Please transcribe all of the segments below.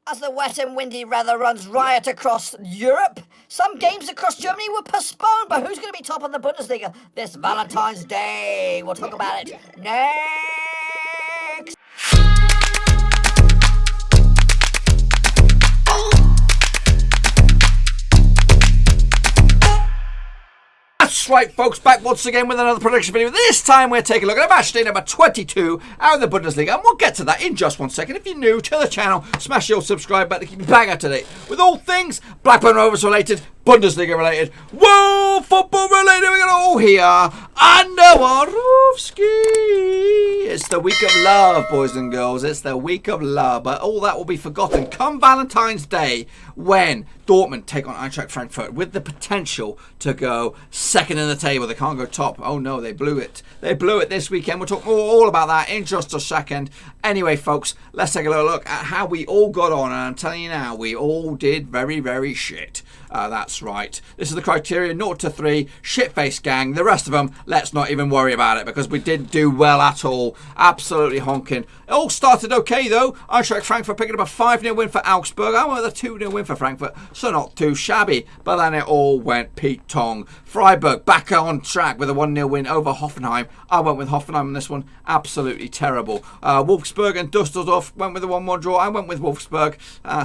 As the wet and windy weather runs riot across Europe, some games across Germany were postponed, but who's going to be top on the Bundesliga this Valentine's Day? We'll talk about it next. That's right, folks, back once again with another prediction video. This time we're taking a look at Matchday number 22 out in the Bundesliga, and we'll get to that in just 1 second. If you're new to the channel, smash your subscribe button to keep you bang up to date with all things Blackburn Rovers related, Bundesliga related, world football related. We got it all here under one roof ski. It's the week of love, boys and girls. It's the week of love, but all that will be forgotten come Valentine's Day when Dortmund take on Eintracht Frankfurt with the potential to go second in the table. They can't go top. Oh no, they blew it. They blew it this weekend. We'll talk all about that in just a second. Anyway, folks, let's take a little look at how we all got on. And I'm telling you now, we all did very, very shit. That's right. This is the criteria, 0 to 3, shit-faced gang. The rest of them, let's not even worry about it because we didn't do well at all. Absolutely honking. It all started okay, though. Eintracht Frankfurt picking up a 5-0 win for Augsburg. I went with a 2-0 win for Frankfurt, so not too shabby. But then it all went Pete Tong. Freiburg back on track with a 1-0 win over Hoffenheim. I went with Hoffenheim on this one. Absolutely terrible. Wolfsburg and Dusseldorf went with a 1-1 draw. I went with Wolfsburg.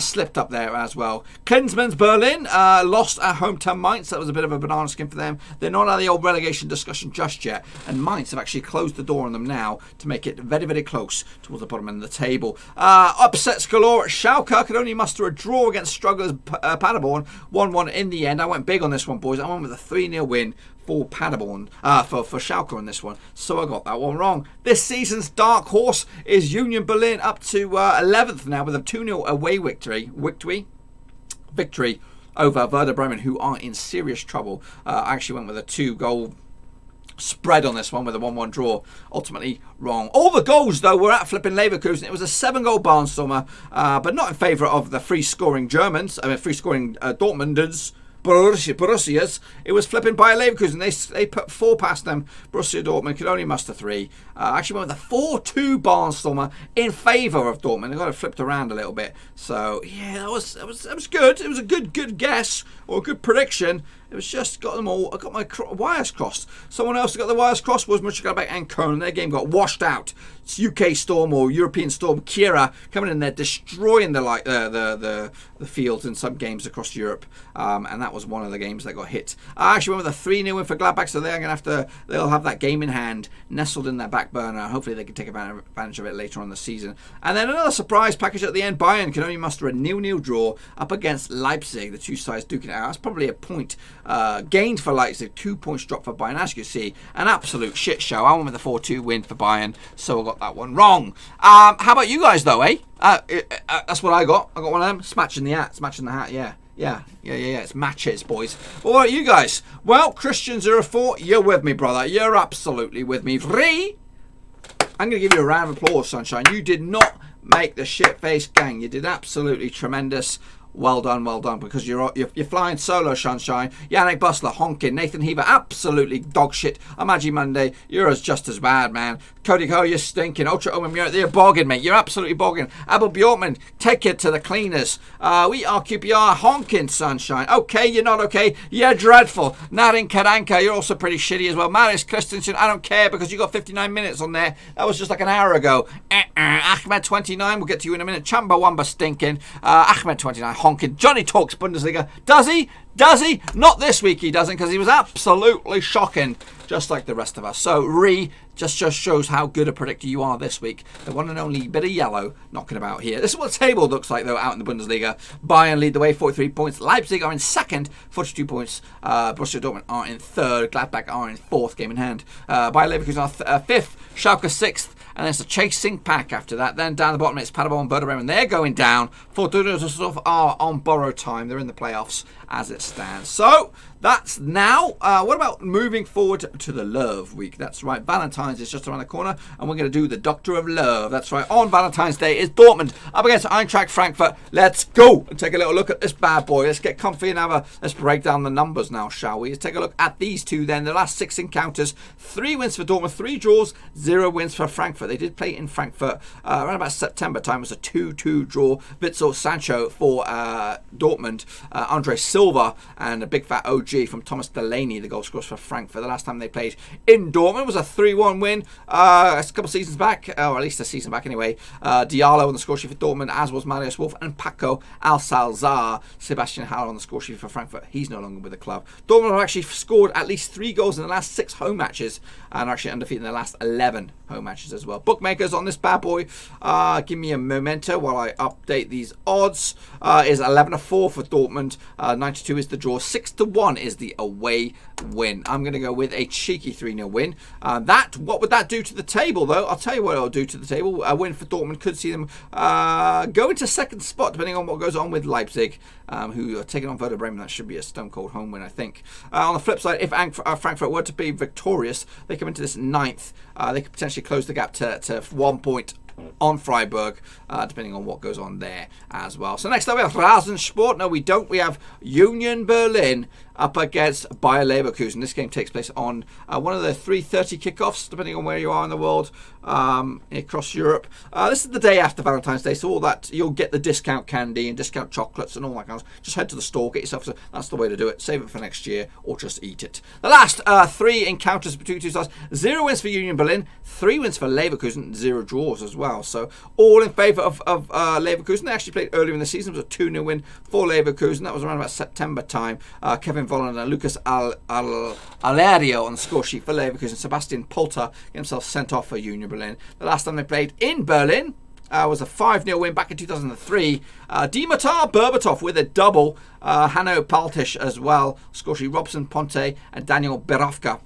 Slipped up there as well. Klinsmann's Berlin lost at home to Mainz. That was a bit of a banana skin for them. They're not out of the old relegation discussion just yet. And Mainz have actually closed the door on them now to make it very, very close towards the bottom end of the table. Upsets galore at Schalke. Could only muster a draw against strugglers Paderborn. 1-1 in the end. I went big on this one, boys. I went with a 3-0 win for Paderborn, for Schalke on this one. So I got that one wrong. This season's dark horse is Union Berlin, up to 11th now with a 2-0 away victory over Werder Bremen, who are in serious trouble. I actually went with a 2-goal spread on this one with a 1-1 draw. Ultimately wrong. All the goals, though, were at flipping Leverkusen. It was a 7-goal barnstormer, but not in favour of the free-scoring Germans. I mean, free-scoring Dortmunders. Borussia's. It was flipping by Leverkusen. They put 4 past them. Borussia Dortmund could only muster 3. Actually went with a 4-2 barnstormer in favour of Dortmund. They got it flipped around a little bit. So yeah, that was good. It was a good guess or a good prediction. It was just got them all. I got my wires crossed. Someone else that got the wires crossed was Gladbach and Köln. Their game got washed out. It's UK Storm or European Storm Kira coming in there, destroying the fields in some games across Europe. And that was one of the games that got hit. I actually went with a 3-0 win for Gladbach, so they'll have that game in hand, nestled in their back burner. Hopefully they can take advantage of it later on in the season. And then another surprise package at the end. Bayern can only muster a 0-0 draw up against Leipzig. The two sides duking it out. That's probably a point gained for Leipzig. 2 points dropped for Bayern. As you can see, an absolute shit show. I went with a 4-2 win for Bayern, so I got that one wrong. How about you guys, though, eh? That's what I got. I got one of them. It's matching the hat. It's matching the hat, yeah. Yeah. It's matches, boys. Well, what about you guys? Well, Christian04, you're with me, brother. You're absolutely with me. Free. I'm going to give you a round of applause, Sunshine. You did not make the shit-faced gang. You did absolutely tremendous. Well done, because you're flying solo, Sunshine. Yannick Bustler, honking. Nathan Heaver, absolutely dog shit. Amagi Monday, you're just as bad, man. Cody Coe, you're stinking. Ultra Omen, you're bogging, mate. You're absolutely bogging. Abel Bjorkman, take it to the cleaners. We are QPR, honking, Sunshine. Okay, you're not okay. You're dreadful. Narin Karanka, you're also pretty shitty as well. Marius Christensen, I don't care because you got 59 minutes on there. That was just like an hour ago. Ahmed 29, we'll get to you in a minute. Chamba Wamba stinking. Ahmed 29. Honking. Johnny talks Bundesliga. Does he? Not this week he doesn't, because he was absolutely shocking, just like the rest of us. So, just shows how good a predictor you are this week. The one and only bit of yellow knocking about here. This is what the table looks like, though, out in the Bundesliga. Bayern lead the way, 43 points. Leipzig are in second, 42 points. Borussia Dortmund are in third. Gladbach are in fourth, game in hand. Bayer Leverkusen are fifth. Schalke sixth. And there's a chasing pack after that. Then down the bottom, it's Paderborn and Werder Bremen. They're going down. Fortuna and Dusseldorf are on borrowed time. They're in the playoffs as it stands. So, that's now. What about moving forward to the Love Week? That's right. Valentine's is just around the corner, and we're going to do the Doctor of Love. That's right. On Valentine's Day is Dortmund up against Eintracht Frankfurt. Let's go and take a little look at this bad boy. Let's get comfy and let's break down the numbers now, shall we? Let's take a look at these two then. The last 6 encounters: 3 wins for Dortmund, 3 draws, 0 wins for Frankfurt. They did play in Frankfurt around about September time. It was a 2-2 draw. Witsel Sancho for Dortmund, Andre Silva and a big fat OG from Thomas Delaney, the goal scorers for Frankfurt. The last time they played in Dortmund was a 3-1 win a couple seasons back, or at least a season back anyway. Diallo on the score sheet for Dortmund, as was Marius Wolf and Paco Alcalzar. Sebastian Haller on the score sheet for Frankfurt. He's no longer with the club. Dortmund have actually scored at least 3 goals in the last 6 home matches and are actually undefeated in the last 11 home matches as well. Bookmakers on this bad boy, give me a memento while I update these odds. Is 11-4 for Dortmund, 92 is the draw, 6-1 is the away win. I'm going to go with a cheeky 3-0 win. What would that do to the table, though? I'll tell you what it'll do to the table. A win for Dortmund could see them go into second spot, depending on what goes on with Leipzig, who are taking on Werder Bremen. That should be a stone-cold home win, I think. On the flip side, if Frankfurt were to be victorious, they come into this 9th. They could potentially close the gap to 1 point on Freiburg, depending on what goes on there as well. So next up we have Rasensport. No, we don't. We have Union Berlin up against Bayer Leverkusen. This game takes place on one of the 3:30 kickoffs, depending on where you are in the world, across Europe. This is the day after Valentine's Day, so all that, you'll get the discount candy and discount chocolates and all that kind of stuff. Just head to the store, get yourself. That's the way to do it. Save it for next year, or just eat it. The last 3 encounters between 2 sides: 0 wins for Union Berlin, 3 wins for Leverkusen, 0 draws as well. So all in favour of Leverkusen. They actually played earlier in the season. It was a 2-0 win for Leverkusen. That was around about September time. Kevin Volland and Lucas Alerio on the score sheet for Leverkusen. Sebastian Polter get himself sent off for Union Berlin. The last time they played in Berlin was a 5-0 win back in 2003. Dimitar Berbatov with a double. Hanno Paltish as well. Score sheet: Robson Ponte and Daniel Berovka.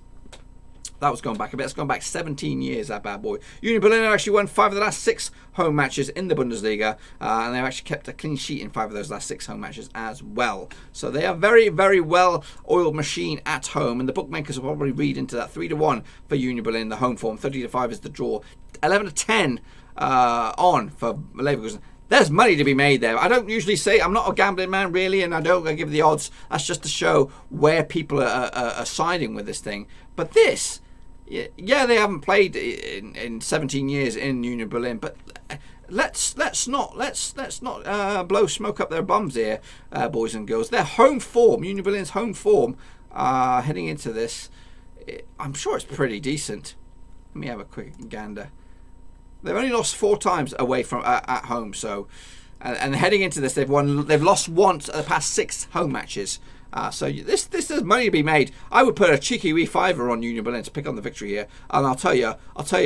That was going back a bit. It's gone back 17 years, that bad boy. Union Berlin have actually won 5 of the last 6 home matches in the Bundesliga. And they've actually kept a clean sheet in 5 of those last 6 home matches as well. So they are very, very well-oiled machine at home. And the bookmakers will probably read into that 3-1 for Union Berlin, the home form. 30-5 is the draw. 11-10 on for Leverkusen. There's money to be made there. I don't usually say, I'm not a gambling man really, and I don't give the odds. That's just to show where people are siding with this thing. But this, yeah, they haven't played in 17 years in Union Berlin, but let's not blow smoke up their bums here, boys and girls. Their home form, Union Berlin's home form, heading into this, I'm sure it's pretty decent. Let me have a quick gander. They've only lost 4 times away from at home, so and heading into this, they've lost once at the past 6 home matches. So this is money to be made. I would put a cheeky wee fiver on Union Berlin to pick on the victory here, and I'll tell you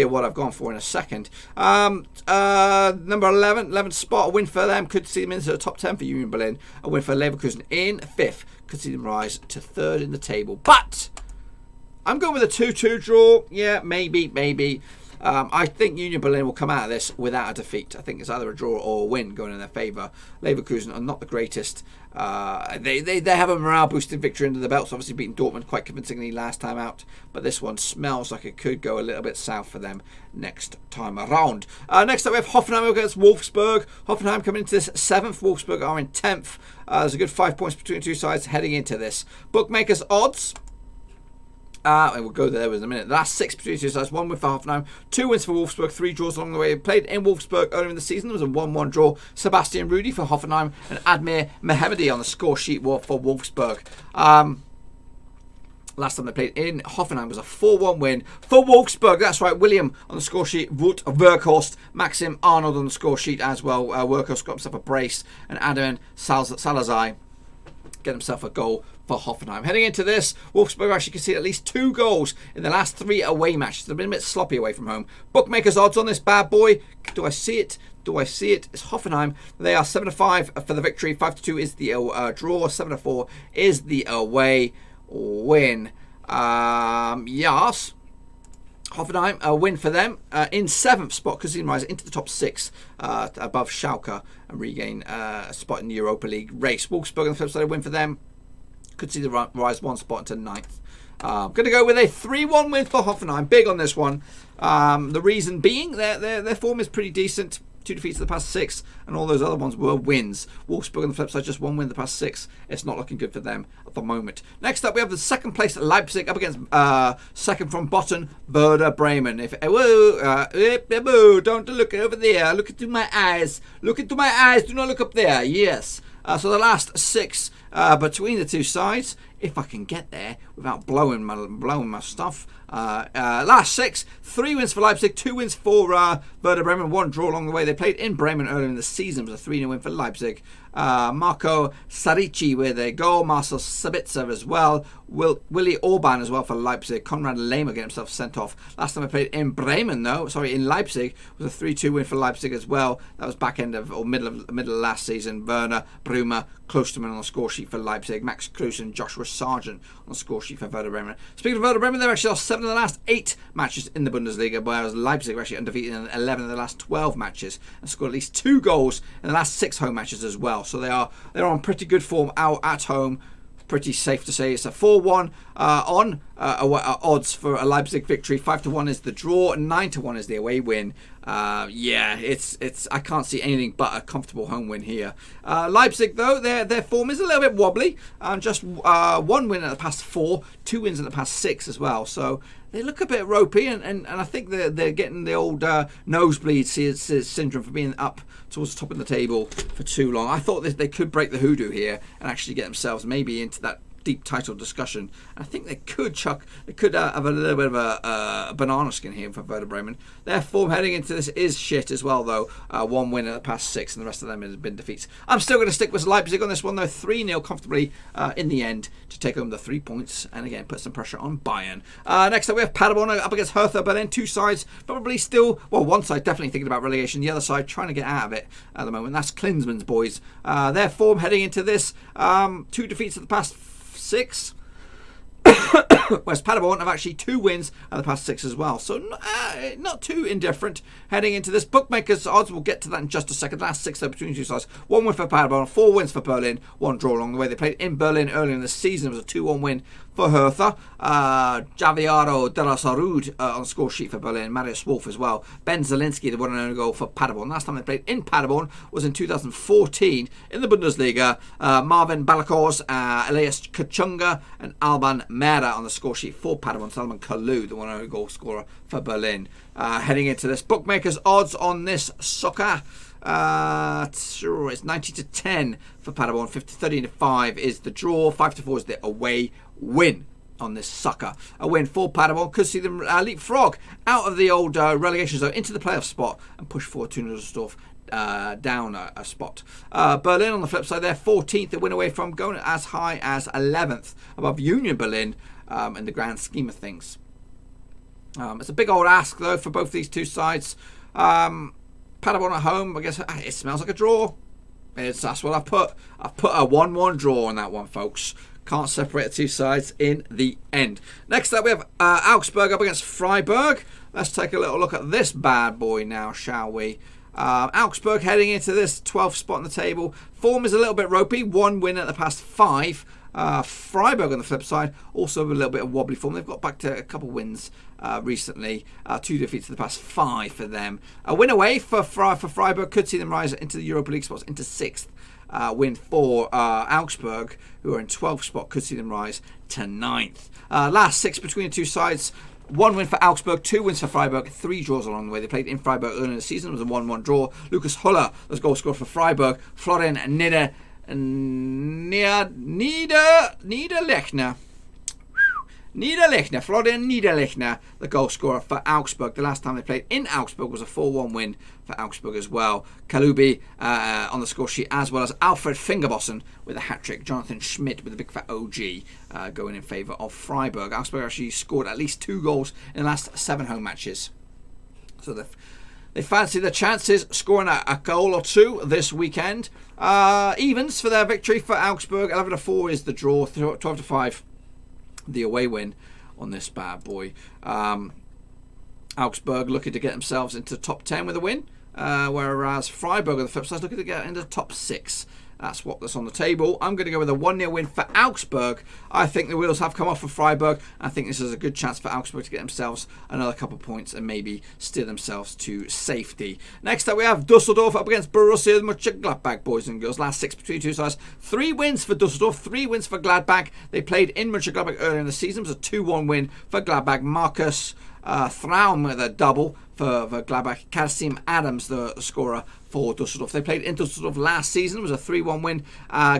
what I've gone for in a second. Number 11 spot, a win for them could see them into the top 10 for Union Berlin. A win for Leverkusen in 5th could see them rise to 3rd in the table. But I'm going with a 2-2 draw. Yeah, maybe. I think Union Berlin will come out of this without a defeat. I think it's either a draw or a win going in their favour. Leverkusen are not the greatest. They have a morale-boosting victory under the belts, obviously beating Dortmund quite convincingly last time out. But this one smells like it could go a little bit south for them next time around. Next up we have Hoffenheim against Wolfsburg. Hoffenheim coming into this 7th. Wolfsburg are in 10th. There's a good 5 points between the 2 sides heading into this. Bookmakers odds. And we'll go there in a minute. The last 6 between 2 sides: 1 win for Hoffenheim, 2 wins for Wolfsburg, 3 draws along the way. Played in Wolfsburg earlier in the season. There was a 1-1 draw. Sebastian Rudy for Hoffenheim and Admir Mehmedi on the score sheet for Wolfsburg. Last time they played in Hoffenheim was a 4-1 win for Wolfsburg. That's right, William on the score sheet, Wout Weghorst, Maxim Arnold on the score sheet as well. Weghorst got himself a brace, and Adam Salazar get himself a goal for Hoffenheim. Heading into this, Wolfsburg actually conceded at least 2 goals in the last 3 away matches. They've been a bit sloppy away from home. Bookmakers odds on this bad boy. Do I see it? It's Hoffenheim. They are 7-5 for the victory. 5-2 is the draw. 7-4 is the away win. Yes. Hoffenheim, a win for them in 7th spot, because they rise into the top 6 above Schalke and regain a spot in the Europa League race. Wolfsburg on the flip side, a win for them could see the rise one spot into ninth. I'm going to go with a 3-1 win for Hoffenheim. Big on this one. The reason being their form is pretty decent. 2 defeats in the past 6, and all those other ones were wins. Wolfsburg on the flip side, just 1 win in the past 6. It's not looking good for them at the moment. Next up, we have the second place Leipzig up against second from bottom, Werder Bremen. Don't look over there. Look into my eyes. Look into my eyes. Do not look up there. Yes. So the last 6 between the two sides, if I can get there without blowing my stuff. Last 6, 3 wins for Leipzig, 2 wins for Werder Bremen, 1 draw along the way. They played in Bremen earlier in the season. It was a 3-0 win for Leipzig. Marco Sarici with a goal, Marcel Sabitzer as well, Willi Orban as well for Leipzig. Konrad Lehmer getting himself sent off. Last time I played in Bremen, in Leipzig, was a 3-2 win for Leipzig as well. That was back end of, or middle of last season. Werner, Bruma, Klosterman on the score sheet for Leipzig, Max Kruse and Joshua Sargent on the score sheet for Werder Bremen. Speaking of Werder Bremen, they've actually lost 7 of the last 8 matches in the Bundesliga, whereas Leipzig are actually undefeated in 11 of the last 12 matches and scored at least 2 goals in the last 6 home matches as well. So they're on pretty good form out at home. Pretty safe to say it's a 4-1 odds for a Leipzig victory. 5-1 is the draw, and 9-1 is the away win. It's I can't see anything but a comfortable home win here. Leipzig though, their form is a little bit wobbly. Just 1 win in the past 4, 2 wins in the past 6 as well. So they look a bit ropey, and I think they're getting the old nosebleed syndrome for being up towards the top of the table for too long. I thought they could break the hoodoo here and actually get themselves maybe into that deep title discussion. I think they could have a little bit of a banana skin here for Werder Bremen. Their form heading into this is shit as well, though. 1 win in the past 6, and the rest of them has been defeats. I'm still going to stick with Leipzig on this one, though. 3-0 comfortably in the end to take home the 3 points, and again put some pressure on Bayern. Next up we have Paderborn up against Hertha Berlin. 2 sides probably still, well, one side definitely thinking about relegation, the other side trying to get out of it at the moment. That's Klinsmann's boys. Their form heading into this, 2 defeats in the past 6. Whereas Paderborn have actually 2 wins in the past 6 as well, so not too indifferent heading into this. Bookmakers odds, we'll get to that in just a second. Last 6 though between the two sides, 1 win for Paderborn, 4 wins for Berlin, 1 draw along the way. They played in Berlin earlier in the season. It was a 2-1 win for Hertha. Javiero de la Sarud on the score sheet for Berlin, Marius Wolf as well. Ben Zielinski, the 1 and only goal for Paderborn. Last time they played in Paderborn was in 2014 in the Bundesliga. Marvin Balakos, Elias Kachunga and Alban Mera on the score sheet for Paderborn. Salman Kalou, the 1 and only goal scorer for Berlin. Heading into this, bookmakers odds on this sucker, it's 90-10 for Paderborn, 30-5 is the draw, 5-4 is the away win on this sucker. A win for Paderborn could see them leapfrog out of the old relegation zone into the playoff spot and push Fortuna Dusseldorf down a spot. Berlin on the flip side, they're 14th, a win away from going as high as 11th above Union Berlin in the grand scheme of things. It's a big old ask though for both these two sides. Paderborn at home, I guess it smells like a draw. That's what I've put. I've put a 1-1 draw on that one, folks. Can't separate the two sides in the end. Next up we have Augsburg up against Freiburg. Let's take a little look at this bad boy now, shall we? Augsburg heading into this 12th spot on the table. Form is a little bit ropey. 1 win at the past 5. Freiburg on the flip side, also a little bit of wobbly form. They've got back to a couple wins recently. 2 defeats in the past 5 for them. A win away for Freiburg could see them rise into the Europa League spots, into 6th. Win for Augsburg, who are in 12th spot, could see them rise to 9th. Last 6 between the two sides. 1 win for Augsburg, 2 wins for Freiburg, 3 draws along the way. They played in Freiburg earlier in the season. It was a 1-1 draw. Lucas Huller was goal scorer for Freiburg. Florian Niederlechner, Florian Niederlechner, the goal scorer for Augsburg. The last time they played in Augsburg was a 4-1 win for Augsburg as well. Kalubi on the score sheet, as well as Alfred Fingerbossen with a hat-trick. Jonathan Schmidt with a big fat OG going in favour of Freiburg. Augsburg actually scored at least 2 goals in the last 7 home matches. So they fancy the chances scoring a goal or 2 this weekend. Evens for their victory for Augsburg. 11-4 is the draw. 12-5 the away win on this bad boy. Augsburg looking to get themselves into the top 10 with a win, whereas Freiburg on the flip side looking to get into the top 6 That's what's on the table. I'm going to go with a 1-0 win for Augsburg. I think the wheels have come off for Freiburg. I think this is a good chance for Augsburg to get themselves another couple of points and maybe steer themselves to safety. Next up, we have Dusseldorf up against Borussia Mönchengladbach, boys and girls. Last 6 between two sides. 3 wins for Dusseldorf, 3 wins for Gladbach. They played in Mönchengladbach earlier in the season. It was a 2-1 win for Gladbach. Marcus Thraum with a double for Gladbach. Kasim Adams, the scorer for Dusseldorf. They played in Dusseldorf last season. It was a 3-1 win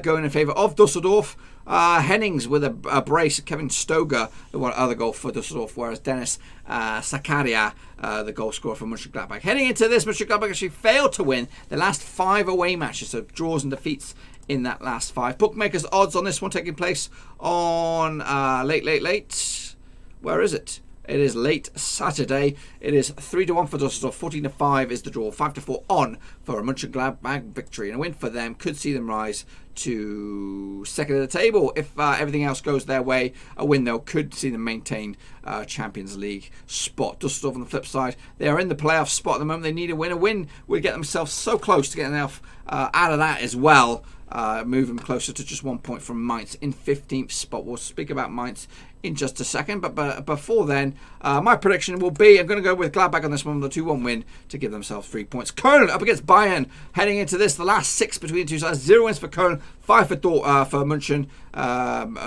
going in favour of Dusseldorf. Hennings with a brace. Kevin Stoger, the one other goal for Dusseldorf, whereas Dennis Sakaria, the goal scorer for Mönchengladbach. Heading into this, Mönchengladbach actually failed to win the last 5 away matches, so draws and defeats in that last 5. Bookmakers odds on this one taking place on late. Where is it? It is late Saturday. It is 3-1 for Dusseldorf. 14-5 is the draw. 5-4 on for a Mönchengladbach victory. And a win for them could see them rise to second of the table. If everything else goes their way, a win, though, could see them maintain Champions League spot. Dusseldorf on the flip side, they are in the playoff spot at the moment. They need a win. A win would get themselves so close to getting enough out of that as well. Moving closer to just 1 point from Mainz in 15th spot. We'll speak about Mainz in just a second, but before then, my prediction will be, I'm going to go with Gladbach on this one, the 2-1 win to give themselves 3 points. Köln up against Bayern, heading into this, the last 6 between the two sides, 0 wins for Köln, 5 for München,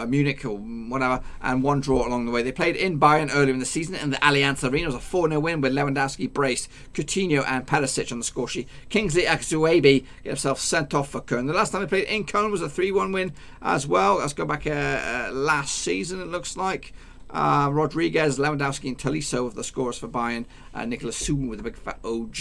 Munich or whatever, and 1 draw along the way. They played in Bayern earlier in the season in the Allianz Arena. It was a 4-0 win with Lewandowski, Brace, Coutinho and Perisic on the score sheet. Kingsley Akzuebe get himself sent off for Köln. The last time they played in Köln was a 3-1 win as well. Let's go back last season, it looks like. Rodriguez, Lewandowski and Tolisso of the scorers for Bayern. Nicolas Soon with a big fat OG.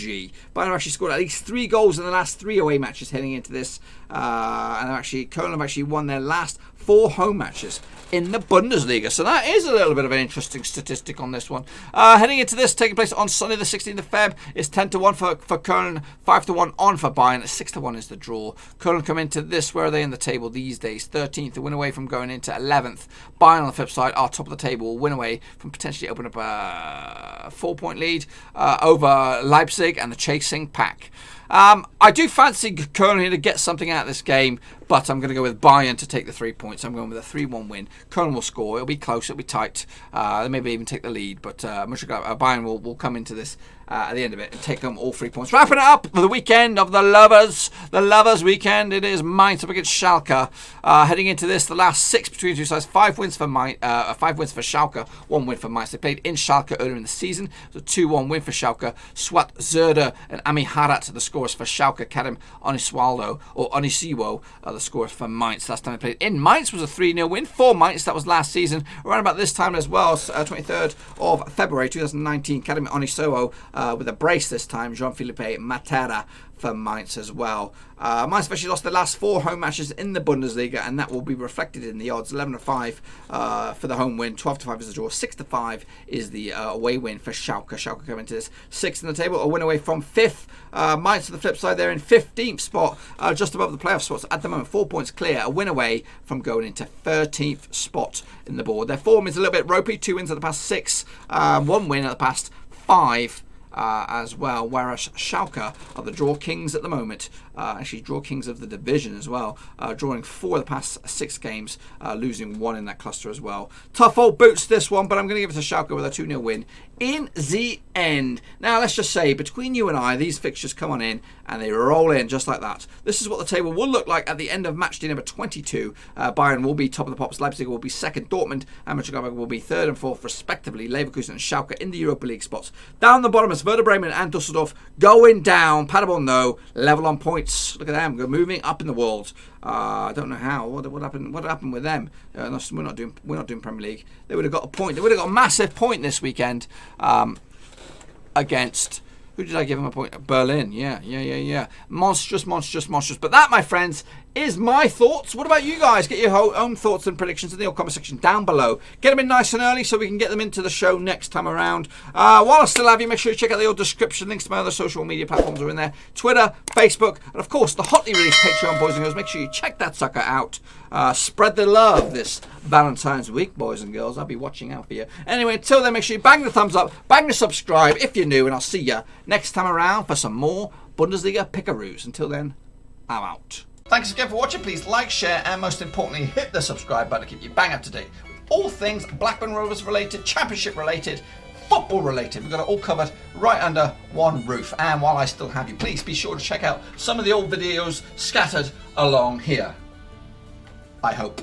Bayern actually scored at least 3 goals in the last 3 away matches heading into this. And Köln have actually won their last 4 home matches in the Bundesliga. So that is a little bit of an interesting statistic on this one. Heading into this, taking place on Sunday the 16th of Feb, is 10-1 for Köln, 5-1 on for Bayern, 6-1 is the draw. Köln come into this, where are they in the table these days? 13th, a win away from going into 11th. Bayern on the flip side are top of the table, win away from potentially opening up a 4-point lead over Leipzig and the chasing pack. I do fancy Köln here to get something out of this game, but I'm going to go with Bayern to take the 3 points. I'm going with a 3-1 win. Köln will score. It'll be close. It'll be tight. They maybe even take the lead, but Bayern will come into this at the end of it and take them all 3 points. Wrapping it up for the weekend of the lovers weekend. It is Mainz up against Schalke. Heading into this, the last 6 between the two sides. 5 wins for Schalke, 1 win for Mainz. They played in Schalke earlier in the season. It was a 2-1 win for Schalke. Swat Zerda and Ami Harat, the scorers for Schalke. Karim Onisiwo, the scorers for Mainz. Last time they played in Mainz was a 3-0 win for Mainz. That was last season. Around about this time as well, 23rd of February 2019. Karim Onisiwo with a brace this time. Jean-Philippe Matera for Mainz as well. Mainz have actually lost their last 4 home matches in the Bundesliga, and that will be reflected in the odds. 11-5 for the home win, 12-5 is the draw, 6-5 is the away win for Schalke. Schalke come into this 6th in the table, a win away from 5th. Mainz on the flip side, they're in 15th spot, just above the playoff spots at the moment, 4 points clear, a win away from going into 13th spot in the board. Their form is a little bit ropey, 2 wins at the past 6, 1 win at the past 5. As well, whereas Schalke are the draw kings at the moment, actually draw kings of the division as well, drawing 4 of the past 6 games, losing 1 in that cluster as well. Tough old boots this one, but I'm going to give it to Schalke with a 2-0 win in the end. Now let's just say, between you and I, these fixtures come on in and they roll in just like that. This is what the table will look like at the end of matchday number 22. Bayern will be top of the pops, Leipzig will be second, Dortmund and Mönchengladbach will be third and fourth respectively, Leverkusen and Schalke in the Europa League spots. Down the bottom is Werder Bremen and Dusseldorf going down. Paderborn, though, level on points. Look at them, they're moving up in the world. I don't know how. What happened with them? We're not doing Premier League. They would have got a point. They would have got a massive point this weekend against. Who did I give him a point? Berlin. Yeah. Monstrous. But that, my friends, is my thoughts. What about you guys? Get your own thoughts and predictions in the comment section down below. Get them in nice and early so we can get them into the show next time around. While I still have you, make sure you check out the old description. Links to my other social media platforms are in there. Twitter, Facebook, and of course the hotly released Patreon, boys and girls. Make sure you check that sucker out. Spread the love this Valentine's week, boys and girls. I'll be watching out for you. Anyway, until then, make sure you bang the thumbs up, bang the subscribe if you're new, and I'll see you next time around for some more Bundesliga pickaroos. Until then, I'm out. Thanks again for watching. Please like, share, and most importantly, hit the subscribe button to keep you bang up to date with all things Blackburn Rovers related, Championship related, football related. We've got it all covered right under one roof. And while I still have you, please be sure to check out some of the old videos scattered along here. I hope.